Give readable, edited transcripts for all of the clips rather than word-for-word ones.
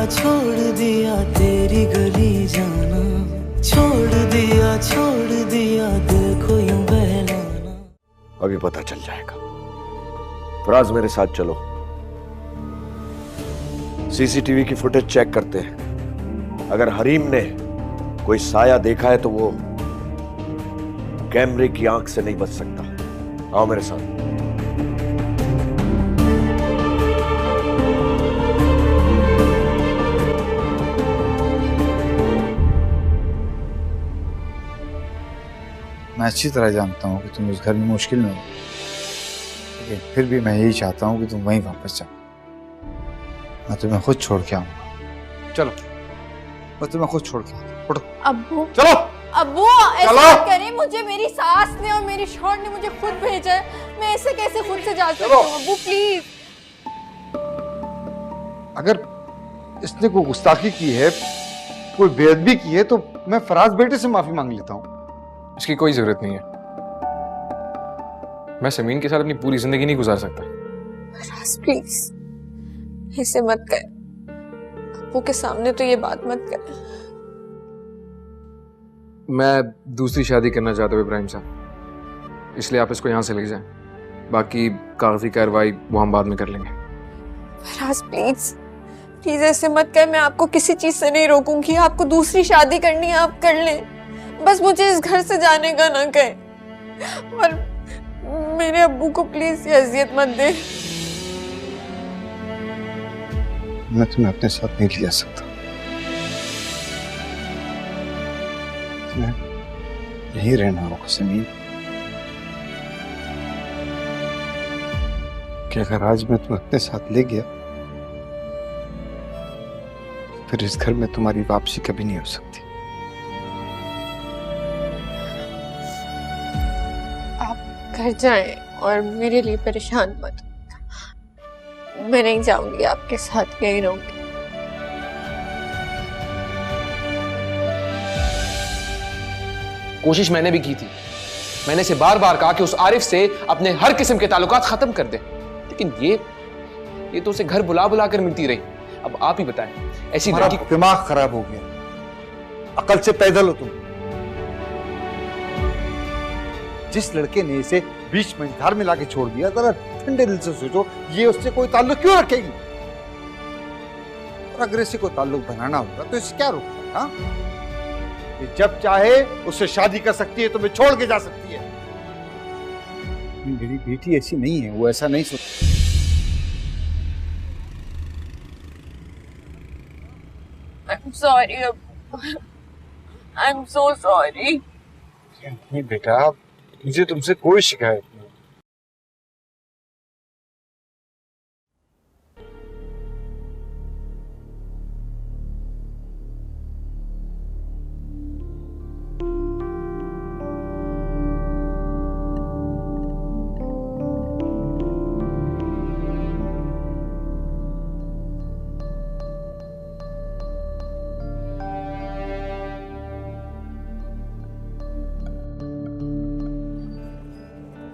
छोड़ दिया तेरी गली जाना, छोड़ दिया दिल को यूं बहलाना। अभी पता चल जाएगा। फराज मेरे साथ चलो, सीसीटीवी की फुटेज चेक करते हैं। अगर हरीम ने कोई साया देखा है तो वो कैमरे की आंख से नहीं बच सकता। आओ मेरे साथ। मैं अच्छी तरह जानता हूँ कि तुम इस घर में मुश्किल में हो, लेकिन फिर भी मैं यही चाहता हूँ कि तुम वहीं वापस जाओ। मैं तुम्हें खुद छोड़ के आऊंगा। चलो, मैं तुम्हें खुद छोड़ के आता हूँ। अब्बू, चलो अब्बू ऐसा मत करें। मुझे मेरी सास ने और मेरी शौहर ने मुझे खुद भेजा है। मैं ऐसे कैसे खुद से जा सकती हूँ? अब्बू प्लीज। अगर इसने कोई गुस्ताखी की है, कोई बेअदबी की है, तो मैं फराज बेटे से माफी मांग लेता हूँ। इसकी कोई जरूरत नहीं है। मैं समीन के साथ अपनी पूरी जिंदगी नहीं गुजार सकता। फराज प्लीज ऐसे मत कर। अब्बू के सामने तो ये बात मत कर। मैं दूसरी शादी करना चाहता हूँ इब्राहिम साहब, इसलिए आप इसको यहाँ से ले जाएं। बाकी कागजी कार्रवाई वो हम बाद में कर लेंगे। फराज प्लीज प्लीज ऐसे मत कर। मैं आपको किसी चीज से नहीं रोकूंगी। आपको दूसरी शादी करनी है आप कर लें, बस मुझे इस घर से जाने का ना कहें। और मेरे अब्बू को प्लीज ये अजियत मत दे। मैं तुम्हें अपने साथ नहीं ले जा सकता। तुम्हें यहीं रहना होगा समीर। कि अगर आज मैं तुम्हें अपने साथ ले गया, फिर इस घर में तुम्हारी वापसी कभी नहीं हो सकती। घर जाएं और मेरे लिए परेशान मत। मैं नहीं जाऊंगी आपके साथ, यहीं रहूंगी। कोशिश मैंने भी की थी। मैंने इसे बार बार कहा कि उस आरिफ से अपने हर किस्म के ताल्लुकात खत्म कर दे, लेकिन ये तो उसे घर बुला बुला कर मिलती रही। अब आप ही बताएं, ऐसी लड़की को दिमाग खराब हो गया। अकल से पैदल हो तुम। जिस लड़के ने इसे बीच में धार में लाके छोड़ दिया, जरा ठंडे दिल से सोचो, ये उससे कोई ताल्लुक क्यों रखेगी? और अगर इसे कोई ताल्लुक बनाना होगा तो इसे क्या रोकता है? ये जब चाहे उससे शादी कर सकती है, तुम्हें छोड़ के जा सकती है। मेरी बेटी ऐसी नहीं है, वो ऐसा नहीं सोचती। I'm sorry, I'm so sorry. नहीं बेटा, मुझे तुमसे कोई शिकायत नहीं।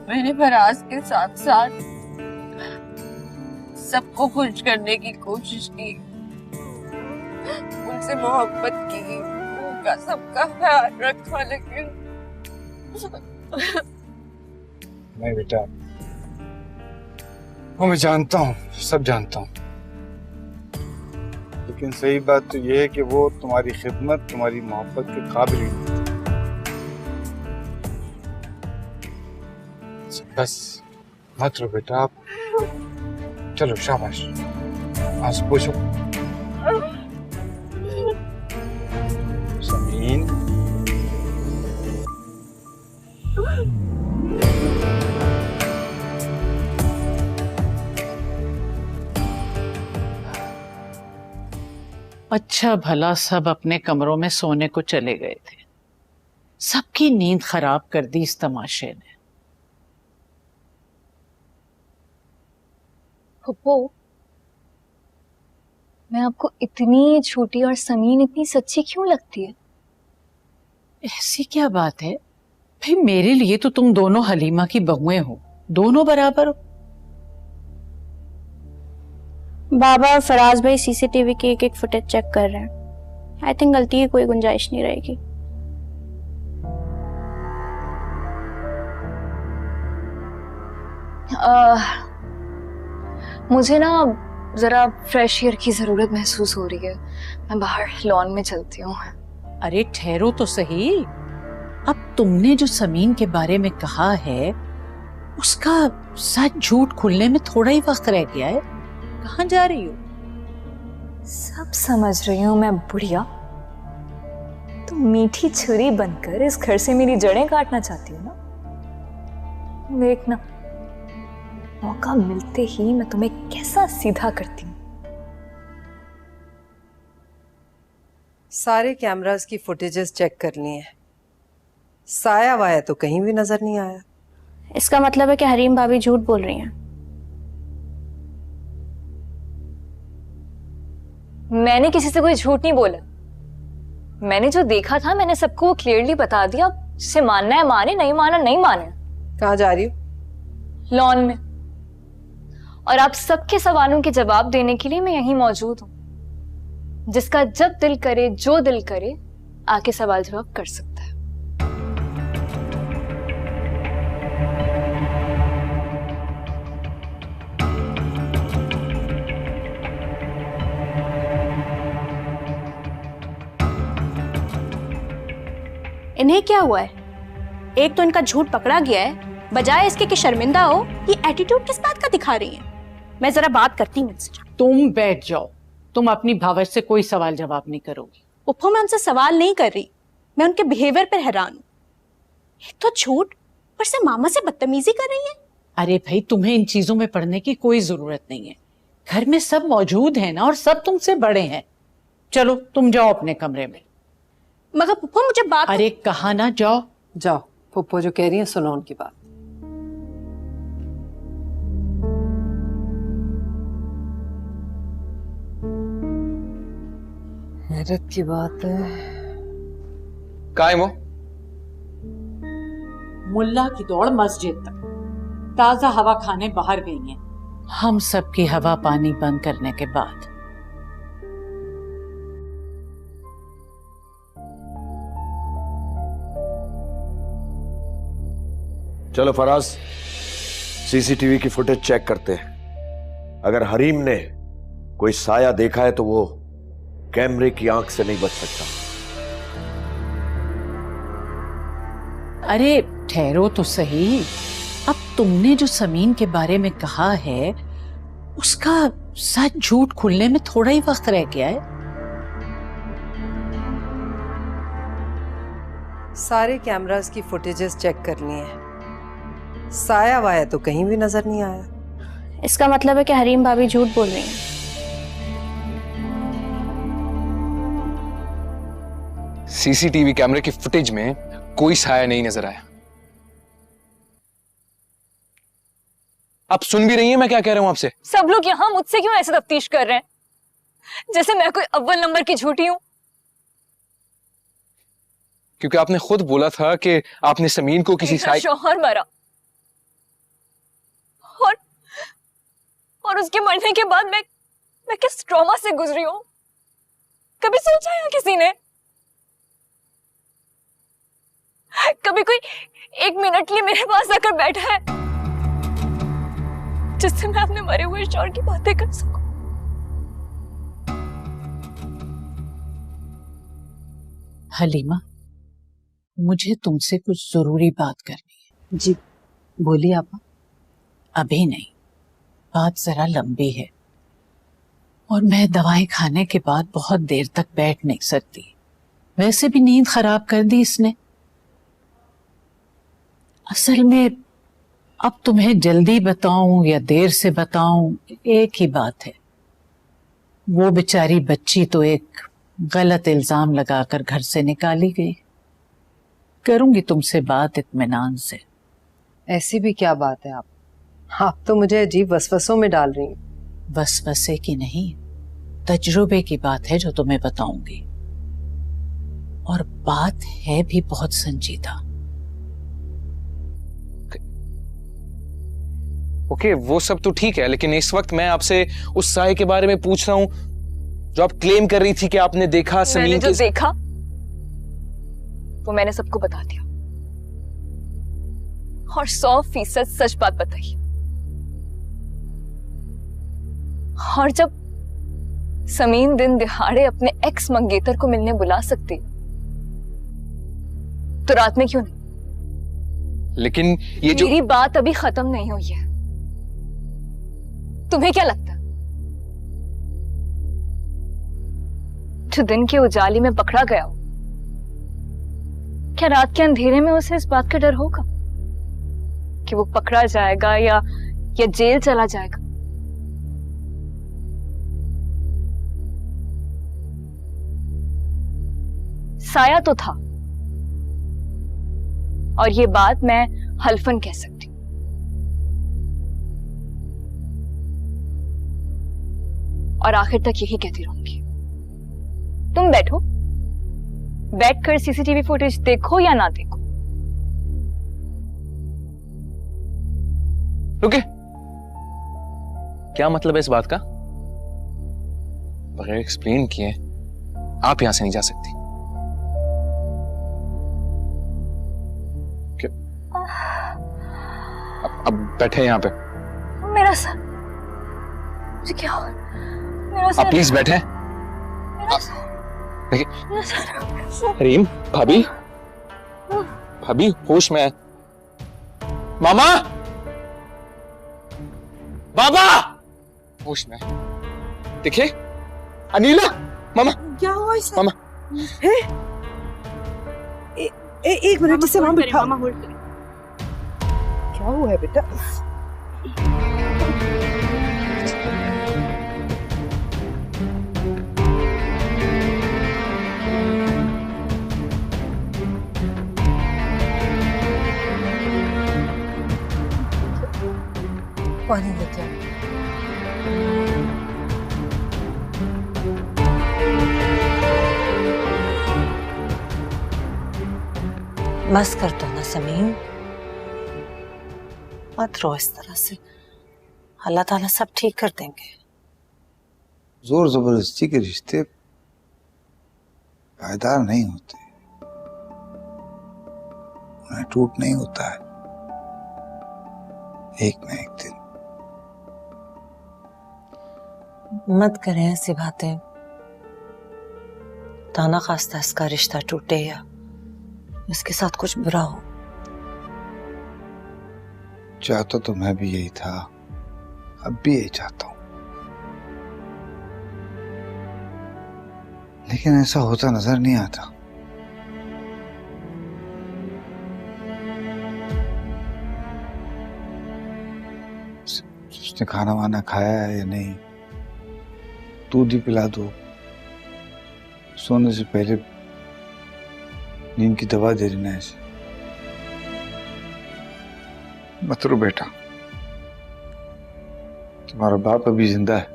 मैंने फराज के साथ साथ सबको खुश करने की कोशिश की, उनसे मोहब्बत की, उनका सबका ख्याल रखा, लेकिन नहीं बेटा, वो मैं जानता हूँ, सब जानता हूँ, लेकिन सही बात तो ये है कि वो तुम्हारी खिदमत, तुम्हारी मोहब्बत के काबिल ही नहीं। बस मत रो बेटा, आप चलो, शाबाश, आज पूछो। समीन, अच्छा भला सब अपने कमरों में सोने को चले गए थे, सबकी नींद खराब कर दी इस तमाशे ने। पप्पू, मैं आपको इतनी छोटी और समीन इतनी सच्ची क्यों लगती है? ऐसी क्या बात है भाई, मेरे लिए तो तुम दोनों हलीमा की बहुएं हो, दोनों बराबर हो। बाबा और फराज भाई सीसीटीवी के एक एक फुटेज चेक कर रहे हैं। आई थिंक गलती की कोई गुंजाइश नहीं रहेगी। मुझे ना जरा फ्रेश एयर की जरूरत महसूस हो रही है। मैं बाहर लॉन में चलती हूँ। अरे ठहरो तो सही। अब तुमने जो समीन के बारे में कहा है उसका सच झूठ खुलने में थोड़ा ही वक्त रह गया है। कहाँ जा रही हो? सब समझ रही हूँ मैं बुढ़िया। तो मीठी छुरी बनकर इस घर से मेरी जड़ें काटना चाहती हूँ ना। देखना, मौका मिलते ही मैं तुम्हें कैसा सीधा करती हूँ। सारे कैमरास की फुटेजेस चेक कर ली हैं। साया वाया तो कहीं भी नजर नहीं आया। इसका मतलब है कि हरीम भाभी झूठ बोल रही हैं। मैंने किसी से कोई झूठ नहीं बोला। मैंने जो देखा था मैंने सबको वो क्लियरली बता दिया। जिसे मानना है माने, नहीं माना नहीं माने। कहाँ जा रही हो? लॉन में। और आप सबके सवालों के जवाब देने के लिए मैं यहीं मौजूद हूं। जिसका जब दिल करे, जो दिल करे, आके सवाल जवाब कर सकता है। इन्हें क्या हुआ है? एक तो इनका झूठ पकड़ा गया है, बजाय इसके कि शर्मिंदा हो, ये एटीट्यूड किस बात का दिखा रही है? मैं जरा बात करती हूँ इनसे। तुम बैठ जाओ। तुम अपनी भावच से कोई सवाल जवाब नहीं करोगी। उप्पो, मैं उनसे सवाल नहीं कर रही, मैं उनके बिहेवियर पर हैरान हूँ। एक तो झूठ, पर से मामा से बदतमीजी कर रही है। अरे भाई, तुम्हें इन चीजों में पढ़ने की कोई जरूरत नहीं है। घर में सब मौजूद है ना, और सब तुमसे बड़े हैं। चलो तुम जाओ अपने कमरे में। मगर पुप्पो मुझे बात। अरे कहा ना जाओ। जाओ, पुप्पो जो कह रही है सुनो उनकी बात। हैरत की बात है। कायम हो? मुल्ला की दौड़ मस्जिद तक, ताजा हवा खाने बाहर गई हैं। हम सबकी हवा पानी बंद करने के बाद। चलो फराज, सीसीटीवी की फुटेज चेक करते हैं। अगर हरीम ने कोई साया देखा है तो वो कैमरे की आंख से नहीं बच सकता। अरे ठहरो तो सही। अब तुमने जो समीन के बारे में कहा है उसका सच झूठ खुलने में थोड़ा ही वक्त रह गया है। सारे कैमरास की फुटेजेस चेक कर ली हैं। साया वाया तो कहीं भी नजर नहीं आया। इसका मतलब है कि हरीम भाभी झूठ बोल रही हैं। सीसीटीवी कैमरे की फुटेज में कोई साया नहीं नजर आया। आप सुन भी रही हैं मैं क्या कह रहा हूं आपसे? सब लोग यहाँ मुझसे क्यों ऐसे तफ्तीश कर रहे हैं, जैसे मैं कोई अव्वल नंबर की झूठी हूं? क्योंकि आपने खुद बोला था कि आपने समीन को किसी शौहर मरा और उसके मरने के बाद मैं किस ट्रॉमा से गुजरी हूं, कभी सोचा है किसी ने? कभी कोई एक मिनट के लिए मेरे पास आकर बैठा है जिससे मैं अपने मरे हुए शौहर की बातें कर सकूं? हलीमा, मुझे तुमसे कुछ जरूरी बात करनी है। जी बोलिए आपा। अभी नहीं, बात जरा लंबी है और मैं दवाई खाने के बाद बहुत देर तक बैठ नहीं सकती। वैसे भी नींद खराब कर दी इसने। असल में अब तुम्हें जल्दी बताऊं या देर से बताऊं, एक ही बात है। वो बेचारी बच्ची तो एक गलत इल्जाम लगाकर घर से निकाली गई। करूंगी तुमसे बात इत्मीनान से। ऐसी भी क्या बात है आप तो मुझे अजीब वसवसों में डाल रही हैं। वसवसे की नहीं, तजुर्बे की बात है जो तुम्हें बताऊंगी। और बात है भी बहुत संजीदा। ओके, वो सब तो ठीक है, लेकिन इस वक्त मैं आपसे उस साये के बारे में पूछ रहा हूं जो आप क्लेम कर रही थी कि आपने देखा। मैंने जो देखा वो मैंने सबको बता दिया और 100% सच बात बताई। और जब समीन दिन दिहाड़े अपने एक्स मंगेतर को मिलने बुला सकती तो रात में क्यों नहीं? लेकिन ये जो मेरी बात अभी खत्म नहीं हुई है। तुम्हें क्या लगता जो दिन के उजाले में पकड़ा गया हो, क्या रात के अंधेरे में उसे इस बात का डर होगा कि वो पकड़ा जाएगा या जेल चला जाएगा? साया तो था, और ये बात मैं हल्फन कह सकती। और आखिर तक यही कहती रहूंगी। तुम बैठो, बैठकर सीसीटीवी फुटेज देखो या ना देखो। रुके, क्या मतलब है इस बात का? बगैर एक्सप्लेन किए आप यहां से नहीं जा सकती। अब बैठे यहाँ पे। मेरा सर, मुझे क्या हो? मेरा सर, आप प्लीज बैठे। मेरा सर। रीम, भाभी, भाभी होश में। मामा, बाबा, होश में। देखिए, अनीला, मामा, क्या हुआ इसे? मामा, एक मिनट, इसे वहां बिठा। क्या हुआ है बेटा? पानी लेके आओ। बस कर दो ना समीन, मत रो इस तरह से। अल्लाह ताला सब ठीक कर देंगे। जोर जबरदस्ती के रिश्ते पायदार नहीं होते, उन्हें टूट नहीं होता है एक न एक दिन। मत करें ऐसी बातें। ताना खास्ता इसका रिश्ता टूटे या उसके साथ कुछ बुरा हो। चाहता तो मैं भी यही था, अब भी यही चाहता हूं, लेकिन ऐसा होता नजर नहीं आता। उसने खाना वाना खाया है या नहीं, दूध ही पिला दो, सोने से पहले नींद की दवा दे देना ऐसे। मत रो बेटा, तुम्हारा बाप अभी जिंदा है,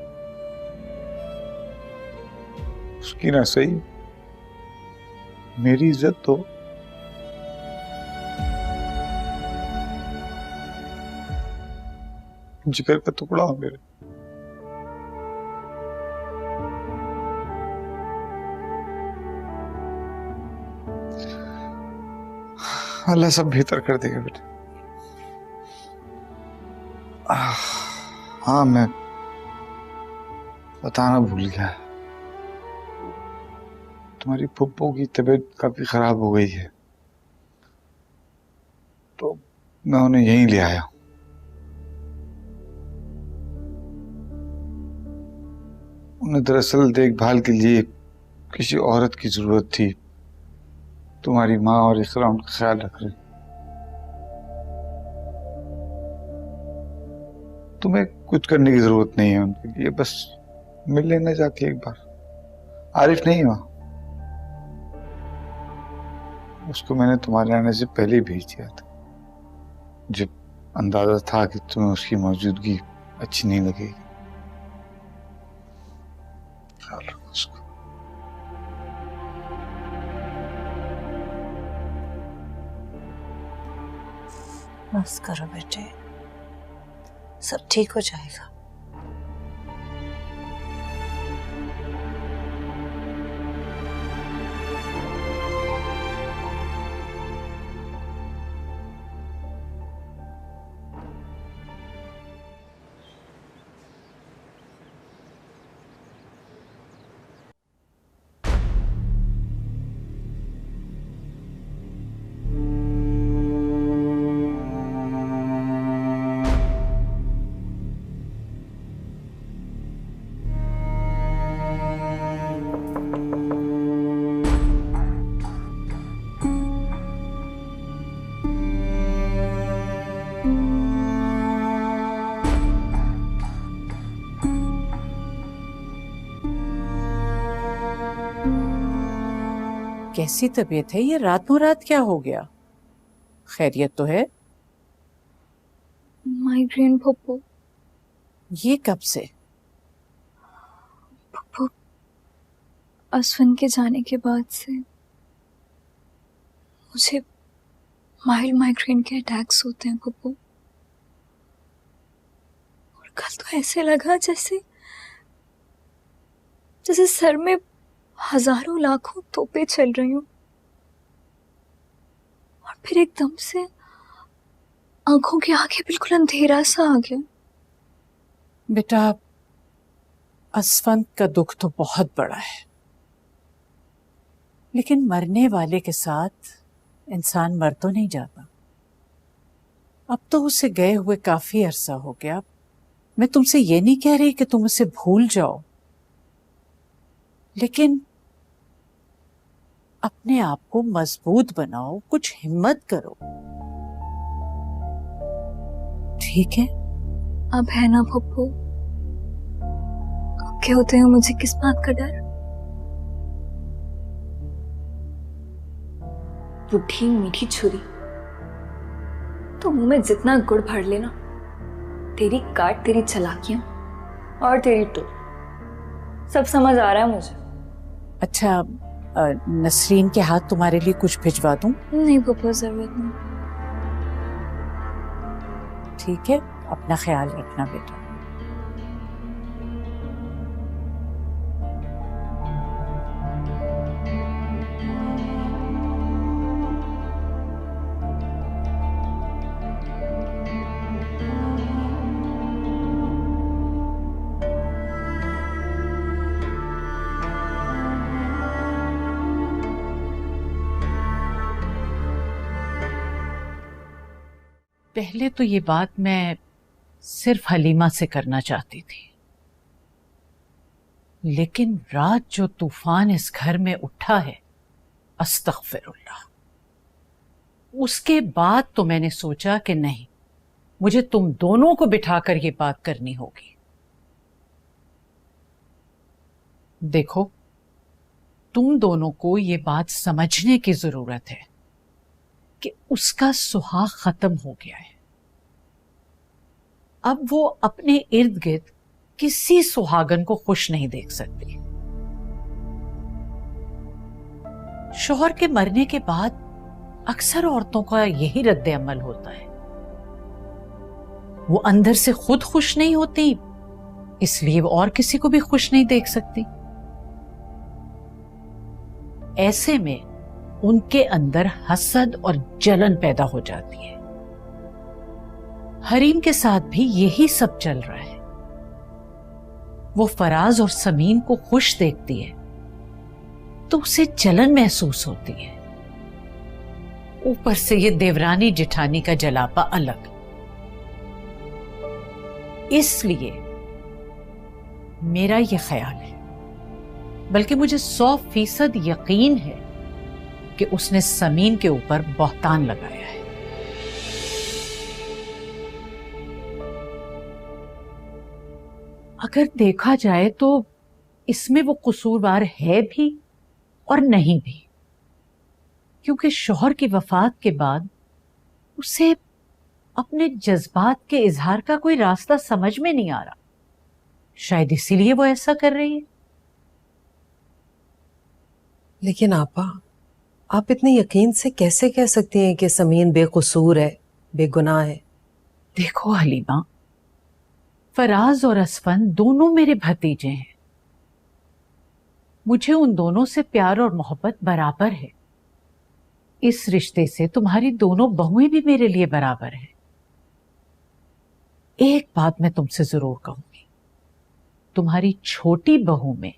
उसकी ना सही मेरी इज्जत तो। जिगर का टुकड़ा हो मेरे। अल्लाह सब बेहतर कर देगा बेटा। हाँ, मैं बताना भूल गया, तुम्हारी फुप्पो की तबीयत काफी खराब हो गई है, तो मैं उन्हें यहीं ले आया। उन्हें दरअसल देखभाल के लिए किसी औरत की जरूरत थी। तुम्हारी माँ और इकरा उनका ख्याल रख रहे। तुम्हें कुछ करने की जरूरत नहीं है उनके लिए, बस मिल लेना जाके एक बार। आरिफ नहीं हुआ, उसको मैंने तुम्हारे आने से पहले ही भेज दिया था, जब अंदाजा था कि तुम्हें उसकी मौजूदगी अच्छी नहीं लगेगी। ख्याल रखो उसको। बस करो बेटे, सब ठीक हो जाएगा। कैसी तबीयत है ये? रातों रात क्या हो गया? खैरियत तो है? माइग्रेन पप्पू। ये कब से? पप्पू, अश्विन के जाने के बाद से मुझे माइल्ड माइग्रेन के अटैक्स होते हैं पप्पू। और कल तो ऐसे लगा जैसे जैसे सर में हजारों लाखों तोपें चल रही हूं। और फिर एकदम से आंखों के आगे बिल्कुल अंधेरा सा आ गया। बेटा, असफंत का दुख तो बहुत बड़ा है, लेकिन मरने वाले के साथ इंसान मर तो नहीं जाता। अब तो उसे गए हुए काफी अरसा हो गया। मैं तुमसे ये नहीं कह रही कि तुम उसे भूल जाओ, लेकिन अपने आप को मजबूत बनाओ, कुछ हिम्मत करो, ठीक है? अब है ना पप्पू, अब क्या होते हैं, मुझे किस बात का डर? बुढ़ी मीठी छुरी, तो मुंह में जितना गुड़ भर लेना, तेरी काट, तेरी चालाकियां और तेरी टोल, सब समझ आ रहा है मुझे। अच्छा, नसरीन के हाथ तुम्हारे लिए कुछ भिजवा दूं? नहीं पप्पू, जरूरत नहीं। ठीक है, अपना ख्याल रखना बेटा। पहले तो ये बात मैं सिर्फ हलीमा से करना चाहती थी, लेकिन रात जो तूफान इस घर में उठा है, अस्तगफिरुल्लाह, उसके बाद तो मैंने सोचा कि नहीं, मुझे तुम दोनों को बिठाकर ये बात करनी होगी। देखो, तुम दोनों को ये बात समझने की जरूरत है कि उसका सुहाग खत्म हो गया है। अब वो अपने इर्द गिर्द किसी सुहागन को खुश नहीं देख सकती। शौहर के मरने के बाद अक्सर औरतों का यही रद्द अमल होता है। वो अंदर से खुद खुश नहीं होती, इसलिए वो और किसी को भी खुश नहीं देख सकती। ऐसे में उनके अंदर हसद और जलन पैदा हो जाती है। हरीम के साथ भी यही सब चल रहा है। वो फराज और समीन को खुश देखती है तो उसे जलन महसूस होती है। ऊपर से ये देवरानी जिठानी का जलापा अलग। इसलिए मेरा ये ख्याल है, बल्कि मुझे 100% यकीन है कि उसने समीन के ऊपर बहतान लगाया है। अगर देखा जाए तो इसमें वो कसूरवार है भी और नहीं भी, क्योंकि शौहर की वफात के बाद उसे अपने जज्बात के इजहार का कोई रास्ता समझ में नहीं आ रहा। शायद इसीलिए वो ऐसा कर रही है। लेकिन आपा, आप इतने यकीन से कैसे कह सकती हैं कि समीन बेकसूर है, बेगुनाह है? देखो हलीमा, फराज और असफन दोनों मेरे भतीजे हैं। मुझे उन दोनों से प्यार और मोहब्बत बराबर है। इस रिश्ते से तुम्हारी दोनों बहुएं भी मेरे लिए बराबर हैं। एक बात मैं तुमसे जरूर कहूंगी, तुम्हारी छोटी बहू में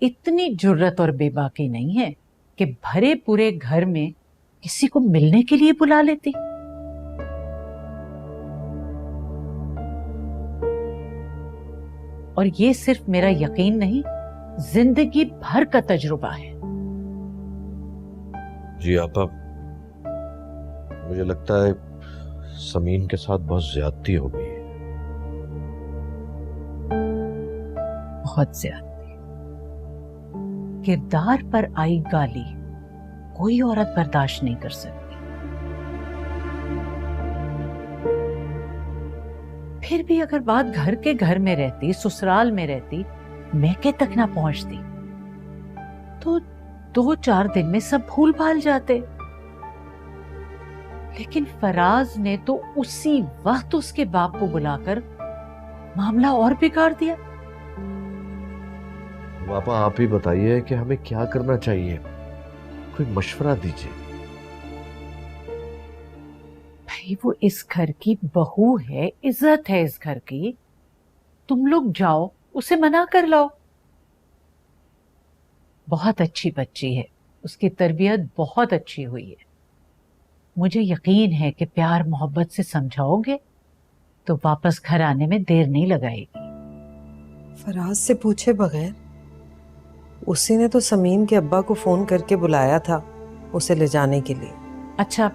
इतनी जुर्रत और बेबाकी नहीं है कि भरे पूरे घर में किसी को मिलने के लिए बुला लेती। और ये सिर्फ मेरा यकीन नहीं, जिंदगी भर का तजुर्बा है। जी आपा, मुझे लगता है समीन के साथ बहुत ज्यादती हो गई है। बहुत ज्यादती। किरदार पर आई गाली कोई औरत बर्दाश्त नहीं कर सकती। फिर भी अगर बात घर के घर में रहती, ससुराल में रहती, मैके तक ना पहुंचती, तो 2-4 दिन में सब भूल भाल जाते। लेकिन फराज ने तो उसी वक्त उसके बाप को बुलाकर मामला और बिगाड़ दिया। पापा आप ही बताइए कि हमें क्या करना चाहिए, कोई मशवरा दीजिए। भाई वो इस घर की बहू है, इज्जत है इस घर की। तुम लोग जाओ, उसे मना कर लाओ। बहुत अच्छी बच्ची है, उसकी तरबियत बहुत अच्छी हुई है। मुझे यकीन है कि प्यार मोहब्बत से समझाओगे तो वापस घर आने में देर नहीं लगाएगी। फराज से पूछे बगैर उसी ने तो समीन के अब्बा को फोन करके बुलाया था उसे ले जाने के लिए। अच्छा,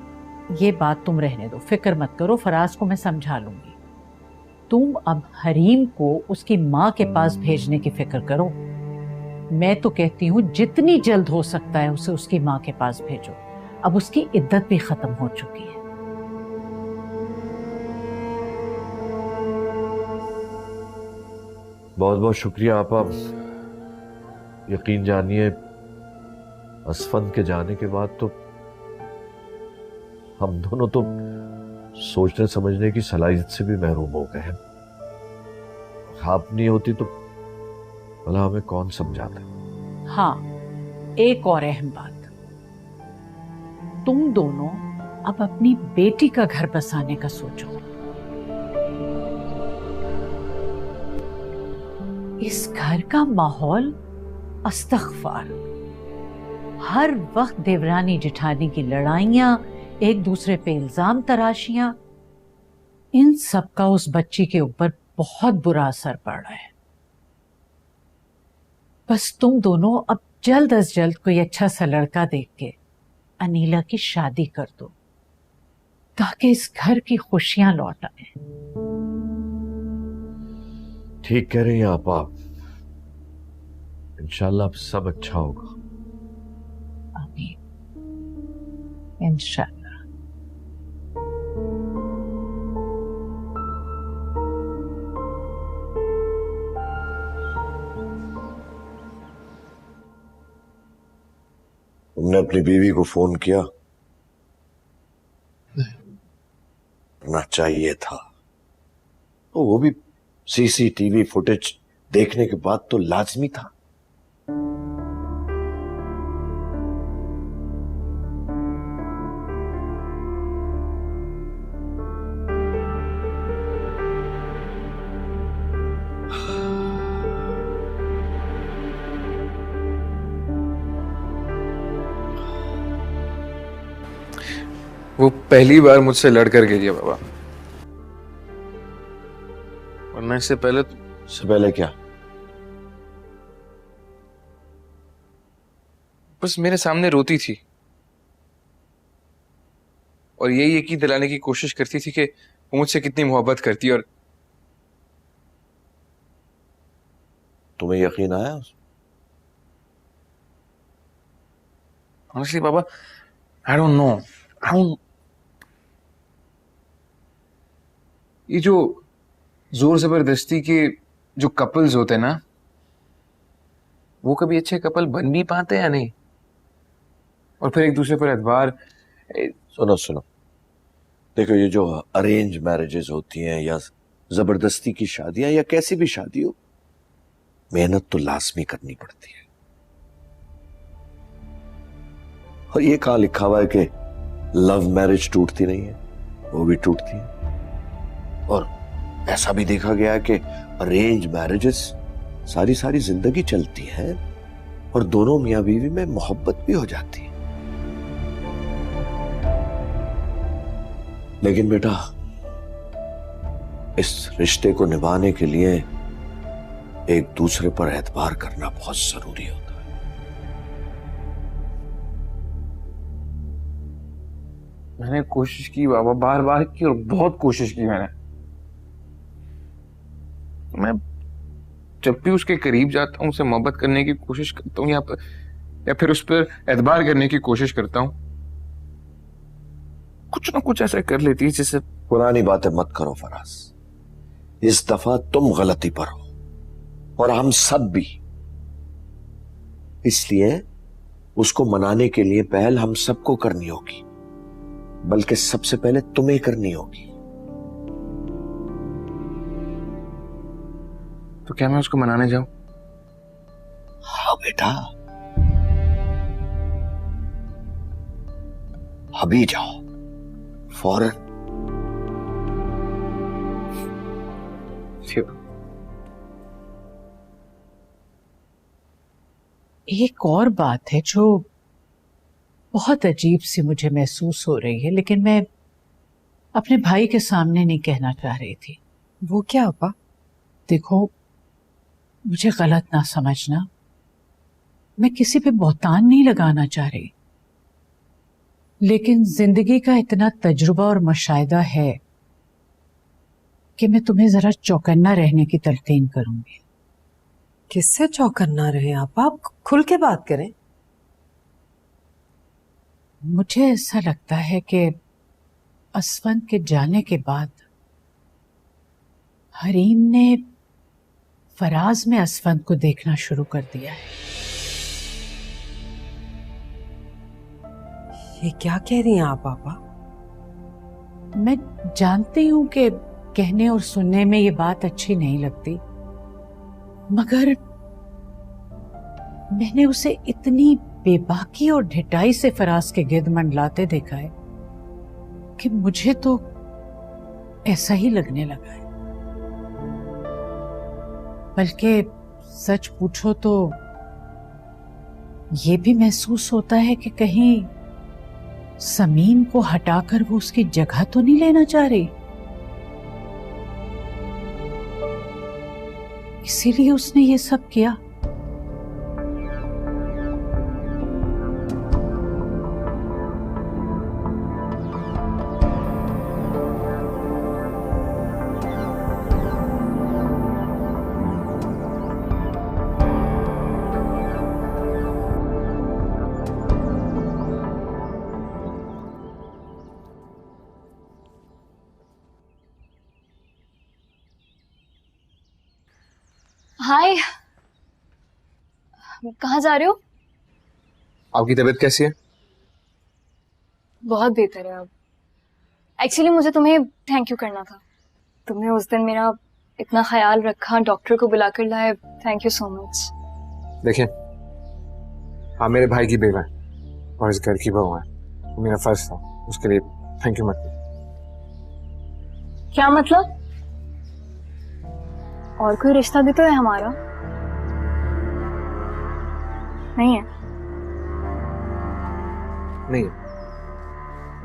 ये बात तुम रहने दो, फिक्र मत करो, फराज को मैं समझा लूंगी। तुम अब हरीम को उसकी माँ के पास भेजने की फिक्र करो। मैं तो कहती हूँ जितनी जल्द हो सकता है उसे उसकी माँ के पास भेजो। अब उसकी इद्दत भी खत्म हो चुकी है। बहुत बहुत शुक्रिया आपा। यकीन जानिए असफन के जाने के बाद तो हम दोनों तो सोचने समझने की सलाहियत से भी महरूम हो गए हैं। आप नहीं होती तो भला हमें कौन समझाता। हाँ, एक और अहम बात, तुम दोनों अब अपनी बेटी का घर बसाने का सोचो। इस घर का माहौल अस्तगफार, हर वक्त देवरानी जिठानी की लड़ाइयां, एक दूसरे पे इल्जाम तराशियां, इन सब का उस बच्ची के ऊपर बहुत बुरा असर पड़ रहा है। बस तुम दोनों अब जल्द अज जल्द कोई अच्छा सा लड़का देख के अनीला की शादी कर दो ताकि इस घर की खुशियां लौट आए। ठीक कह रही हैं आप। इंशाल्लाह अब सब अच्छा होगा। आमीन, इंशाल्लाह। तुमने अपनी बीवी को फोन किया? करना चाहिए था। तो वो भी सीसीटीवी फुटेज देखने के बाद तो लाजमी था। वो पहली बार मुझसे लड़कर गिरी है बाबा, वरना इससे पहले क्या? बस मेरे सामने रोती थी और यही यकीन दिलाने की कोशिश करती थी कि वो मुझसे कितनी मोहब्बत करती है। और तुम्हें यकीन आया? Honestly Baba, I don't know. ये जो जोर जबरदस्ती के जो कपल्स होते हैं ना, वो कभी अच्छे कपल बन भी पाते हैं या नहीं? और फिर एक दूसरे पर एतबार। सुनो देखो, ये जो अरेंज मैरिजेस होती हैं या जबरदस्ती की शादियां या कैसी भी शादी हो, मेहनत तो लाजमी करनी पड़ती है। और ये कहां लिखा हुआ है कि लव मैरिज टूटती नहीं है? वो भी टूटती है। और ऐसा भी देखा गया है कि अरेंज मैरिजेस सारी सारी जिंदगी चलती है और दोनों मियां बीवी में मोहब्बत भी हो जाती है। लेकिन बेटा, इस रिश्ते को निभाने के लिए एक दूसरे पर एतबार करना बहुत जरूरी होता है। मैंने कोशिश की बाबा, बार बार की, और बहुत कोशिश की मैंने। मैं जब भी उसके करीब जाता हूँ, उसे मोहब्बत करने की कोशिश करता हूँ या फिर उस पर एतबार करने की कोशिश करता हूँ, कुछ ना कुछ ऐसा कर लेती है जिससे। पुरानी बातें मत करो फराज, इस दफा तुम गलती पर हो और हम सब भी। इसलिए उसको मनाने के लिए पहल हम सबको करनी होगी, बल्कि सबसे पहले तुम्हें करनी होगी। तो क्या मैं उसको मनाने जाऊं? हाँ बेटा, अभी जाओ, फौरन। एक और बात है जो बहुत अजीब सी मुझे महसूस हो रही है, लेकिन मैं अपने भाई के सामने नहीं कहना चाह रही थी। वो क्या अपा? देखो, मुझे गलत ना समझना, मैं किसी पे बहतान नहीं लगाना चाह रही, लेकिन जिंदगी का इतना तजुर्बा और मुशाहिदा है कि मैं तुम्हें जरा चौकन्ना रहने की तलकीन करूंगी। किससे चौकन्ना रहे आप खुल के बात करें। मुझे ऐसा लगता है कि असफंद के जाने के बाद हरीम ने फराज में असफंद को देखना शुरू कर दिया है। ये क्या कह रही हैं आप पापा? मैं जानती हूं कि कहने और सुनने में ये बात अच्छी नहीं लगती, मगर मैंने उसे इतनी बेबाकी और ढिठाई से फराज के गिर्द मंडलाते देखा है कि मुझे तो ऐसा ही लगने लगा है। बल्कि सच पूछो तो ये भी महसूस होता है कि कहीं समीन को हटाकर वो उसकी जगह तो नहीं लेना चाह रही, इसीलिए उसने ये सब किया। हाय, कहाँ जा रहे हो? आपकी तबीयत कैसी है? बहुत बेहतर है अब। एक्चुअली मुझे तुम्हें थैंक यू करना था। तुमने उस दिन मेरा इतना ख्याल रखा, डॉक्टर को बुलाकर लाए। Thank you so much. देखिए, आप मेरे भाई की बेवा हैं और इस घर की बहू हैं। मेरा फर्ज था, उसके लिए थैंक यू मत कीजिए। क्या मतलब? और कोई रिश्ता भी तो है हमारा? नहीं है? नहीं,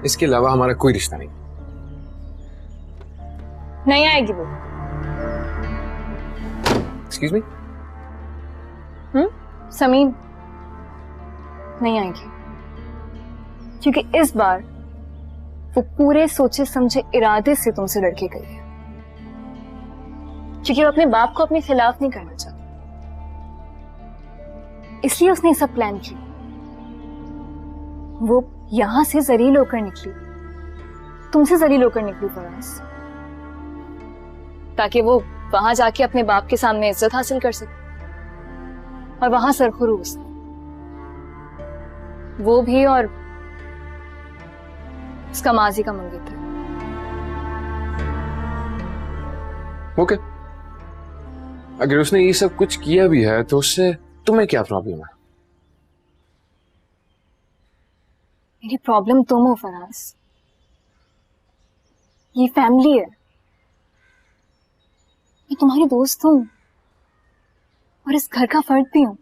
इसके अलावा हमारा कोई रिश्ता नहीं। नहीं आएगी वो। Excuse me? समीन, नहीं आएगी, क्योंकि इस बार वो पूरे सोचे समझे इरादे से तुमसे लड़के गई है, क्योंकि वो अपने बाप को अपने खिलाफ नहीं करना चाहती, इसलिए उसने सब प्लान किया। वो यहां से जलील होकर निकली, तुमसे जलील होकर निकली फराज, ताकि वो वहां जाके अपने बाप के सामने इज्जत हासिल कर सके और वहां सरखुरूज वो भी और उसका माजी का मंगेतर। ओके, अगर उसने ये सब कुछ किया भी है तो उससे तुम्हें क्या प्रॉब्लम है? मेरी प्रॉब्लम तुम हो फराज। ये फैमिली है, मैं तुम्हारी दोस्त हूं और इस घर का फर्द भी हूं।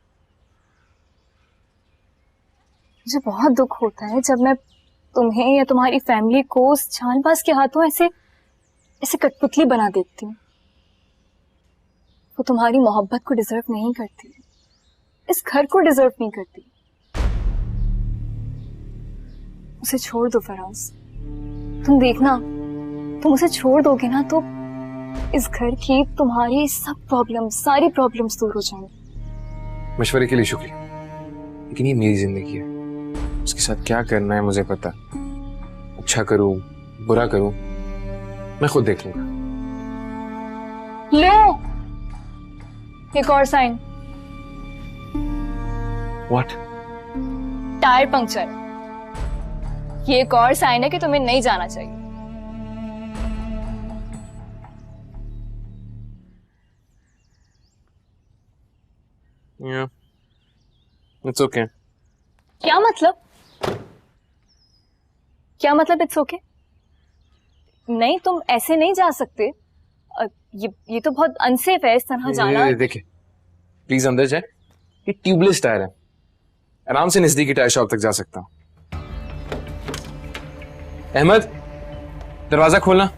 मुझे बहुत दुख होता है जब मैं तुम्हें या तुम्हारी फैमिली को उस जानबाज के हाथों ऐसे कठपुतली बना देती हूँ। वो तुम्हारी मोहब्बत को डिजर्व नहीं करती, इस घर को डिजर्व नहीं करती। उसे छोड़ दो फराज, तुम देखना, तुम उसे छोड़ दोगे ना तो इस घर की तुम्हारी सब प्रॉब्लम्स, सारी प्रॉब्लम्स दूर हो जाएंगी। मशवरे के लिए शुक्रिया, लेकिन ये मेरी जिंदगी है, उसके साथ क्या करना है मुझे पता। अच्छा करूं बुरा करूं मैं खुद देख लूंगा। लो एक और साइन। व्हाट? Tyre puncture. ये एक और साइन है कि तुम्हें नहीं जाना चाहिए। Yeah, it's okay. क्या मतलब? क्या मतलब इट्स ओके? नहीं, तुम ऐसे नहीं जा सकते। ये तो बहुत अनसेफ है इस तरह जाना। देखिए प्लीज अंदर जाए, ये ट्यूबलेस टायर है, आराम से नजदीकी टायर शॉप तक जा सकता हूं। अहमद दरवाजा खोलना।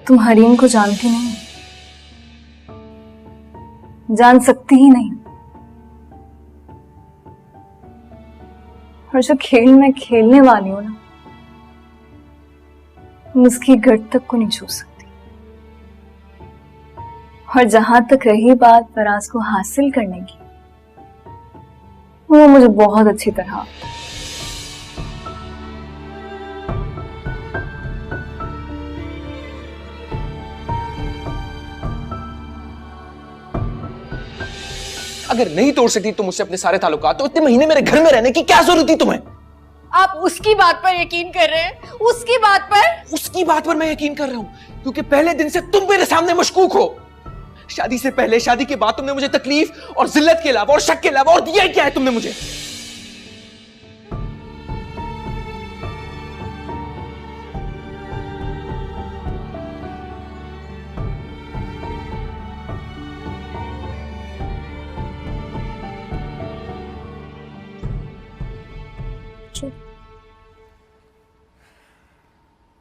तुम हरीम को जानती नहीं, जान सकती ही नहीं। और जो खेल मैं खेलने वाली हूं ना, तुम उसकी गट तक को नहीं छू सकती। और जहां तक रही बात फराज को हासिल करने की, वो मुझे बहुत अच्छी तरह। अगर नहीं तोड़ सकती तुम मुझसे अपने सारे ताल्लुकात, तो इतने महीने मेरे घर में रहने की क्या जरूरत थी तुम्हें? आप उसकी बात पर यकीन कर रहे हैं? उसकी बात पर? उसकी बात पर मैं यकीन कर रहा हूं क्योंकि पहले दिन से तुम मेरे सामने मशकूक हो। शादी से पहले, शादी के बाद तुमने मुझे तकलीफ और जिल्लत के अलावा और शक के अलावा और दिया क्या है तुमने मुझे?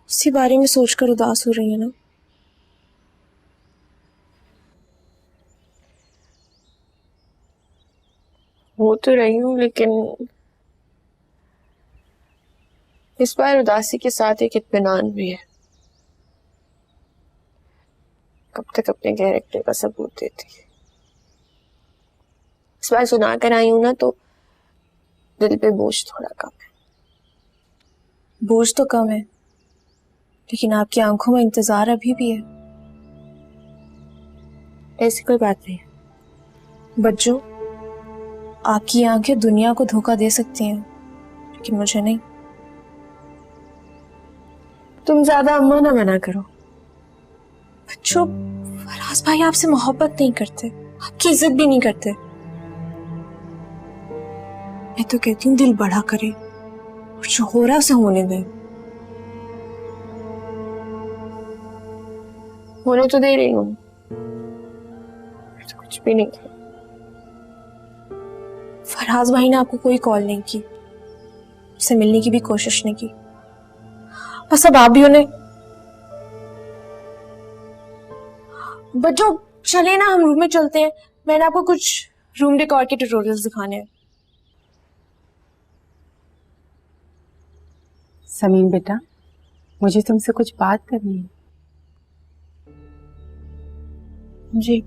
उसी बारे में सोचकर उदास हो रही है ना? हो तो रही हूँ, लेकिन इस बार उदासी के साथ एक इत्मीनान भी है। कब तक अपने कैरेक्टर का सबूत देती है। इस बार सुना कर आई हूं ना, तो दिल पे बोझ थोड़ा कम है। बोझ तो कम है, लेकिन आपकी आंखों में इंतजार अभी भी है। ऐसी कोई बात नहीं है बच्चों, आपकी आंखें दुनिया को धोखा दे सकती हैं, लेकिन मुझे नहीं। तुम ज्यादा अम्मा ना मना करो। बच्चों, फराज भाई आपसे मोहब्बत नहीं करते, आपकी इज्जत भी नहीं करते। मैं तो कहती हूँ दिल बड़ा करे और जो हो रहा है उसे होने दें। होने तो दे रही हूँ, तो कुछ भी नहीं किया। फराज भाई ने आपको कोई कॉल नहीं की, उससे मिलने की भी कोशिश नहीं की। बस अब आप भी उन्हें। बच्चों चले ना, हम रूम में चलते हैं। मैंने आपको कुछ रूम डेकोर के ट्यूटोरियल्स दिखाने हैं। समीम बेटा, मुझे तुमसे कुछ बात करनी है। जी।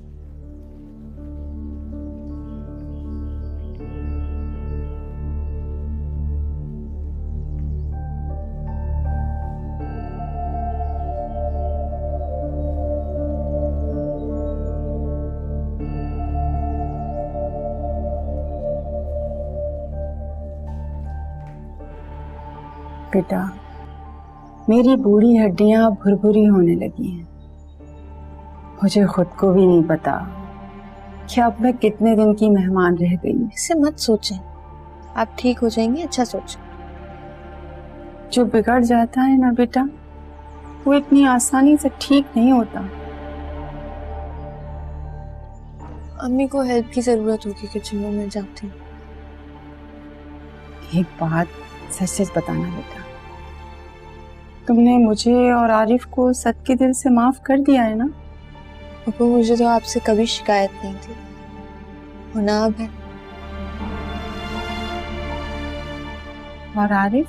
बेटा, मेरी बूढ़ी हड्डियां भुरभुरी होने लगी हैं। मुझे खुद को भी नहीं पता कि अब मैं कितने दिन की मेहमान रह गई। ऐसे मत सोचें, आप ठीक हो जाएंगे। अच्छा सोचें। जो बिगड़ जाता है ना बेटा, वो इतनी आसानी से ठीक नहीं होता। अम्मी को हेल्प की जरूरत होगी किचन में, मैं जाती हूँ। एक बात सच सच बताना बेटा, तुमने मुझे और आरिफ को सच के दिल से माफ कर दिया है ना? पापा मुझे तो आपसे कभी शिकायत नहीं थी, और ना अब है। और आरिफ?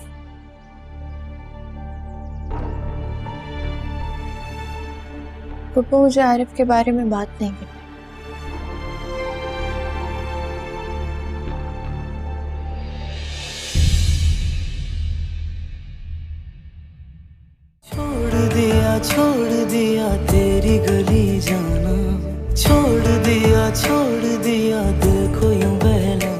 पापा मुझे आरिफ के बारे में बात नहीं करनी। छोड़ दिया तेरी गली जाना, छोड़ दिया देखो यूं बहला